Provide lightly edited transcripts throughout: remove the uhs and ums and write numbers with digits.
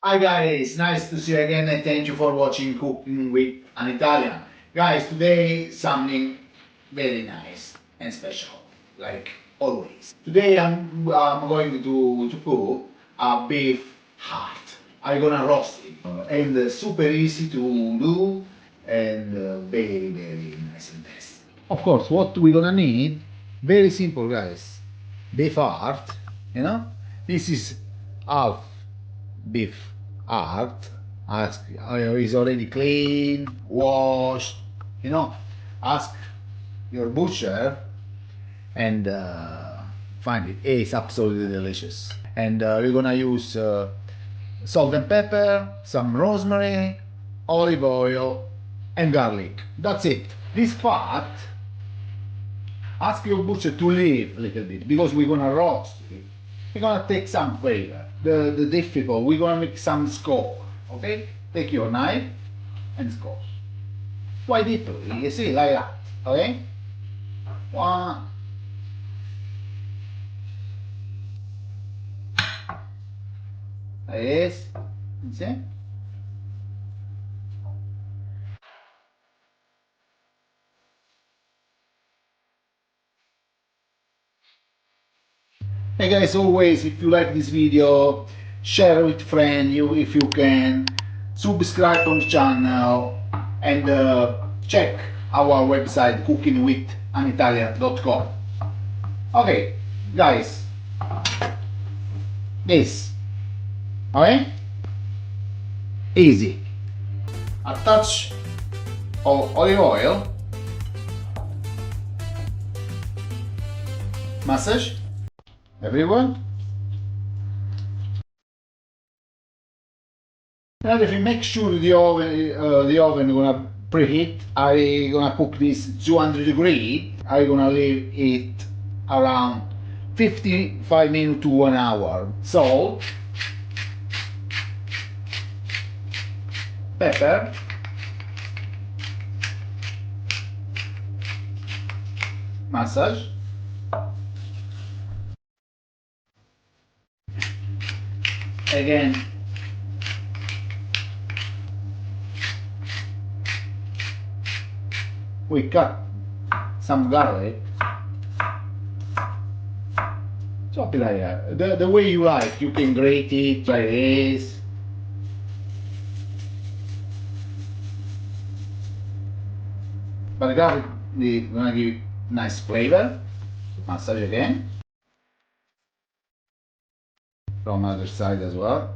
Hi guys, nice to see you again and thank you for watching Cooking with an Italian. Guys, today something very nice and special, like always. Today I'm going to cook a beef heart. I'm gonna roast it. And super easy to do and very nice and tasty. Of course, what we're gonna need, very simple guys. Beef heart, you know? This is half beef heart. Ask is already clean, washed, you know. Ask your butcher and find it. It's absolutely delicious. And we're gonna use salt and pepper, some rosemary, olive oil, and garlic. That's it. This part, ask your butcher to leave a little bit because we're gonna roast it. We're gonna take some flavor. The difficult, we're gonna make some scope. Okay? Take your knife and scope. Quite deeply, you see, like that. Okay? One, like this. You see? Hey guys, always, if you like this video, share with friends if you can, subscribe on the channel, and check our website cookingwithanitalian.com. Okay, guys, this, okay? Easy. A touch of olive oil, massage, everyone. Another thing, make sure the oven gonna preheat. I gonna cook this 200 degree. I gonna leave it around 55 minutes to 1 hour. Salt, pepper, massage, again we cut some garlic. Chop it like that. The way you like. You can grate it like this. But the garlic is gonna give nice flavor. Massage again. From other side as well.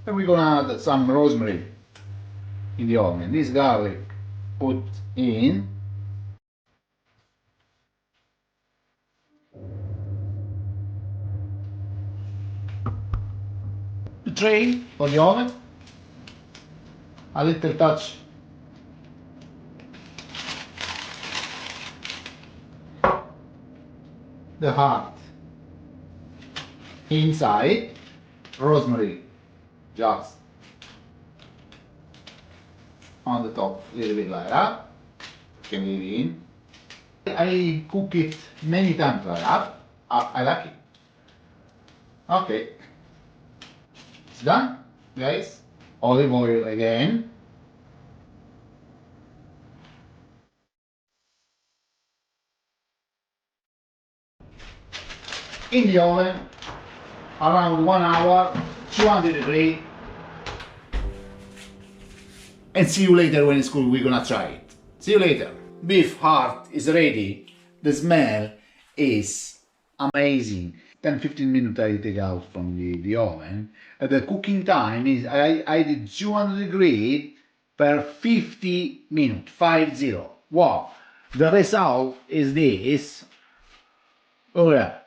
And we're gonna add some rosemary in the oven. This garlic put in. The tray for the oven. A little touch the heart inside. Rosemary just on the top, a little bit like that. Can leave it in. I cook it many times like that. I like it. Okay, it's done, guys. Olive oil again. In the oven, around 1 hour, 200 degrees. And see you later when it's cool. We're gonna try it. See you later. Beef heart is ready. The smell is amazing. 10-15 minutes I take out from the oven. The cooking time is I did 200 degrees per 50 minutes. 50. Wow. The result is this. Oh yeah.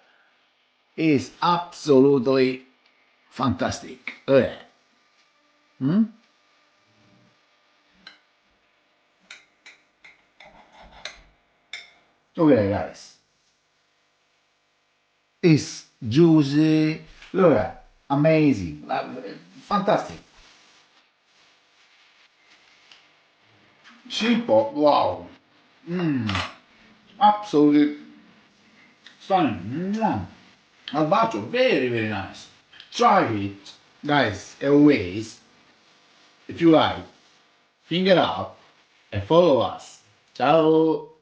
Is absolutely fantastic. Oh yeah. Hmm? Okay guys. It's juicy. Look at that. Amazing. Fantastic. Simple. Wow. Mmm. Absolutely stunning. Albacio, very very nice. Try it, guys. Always, if you like, finger up and follow us. Ciao.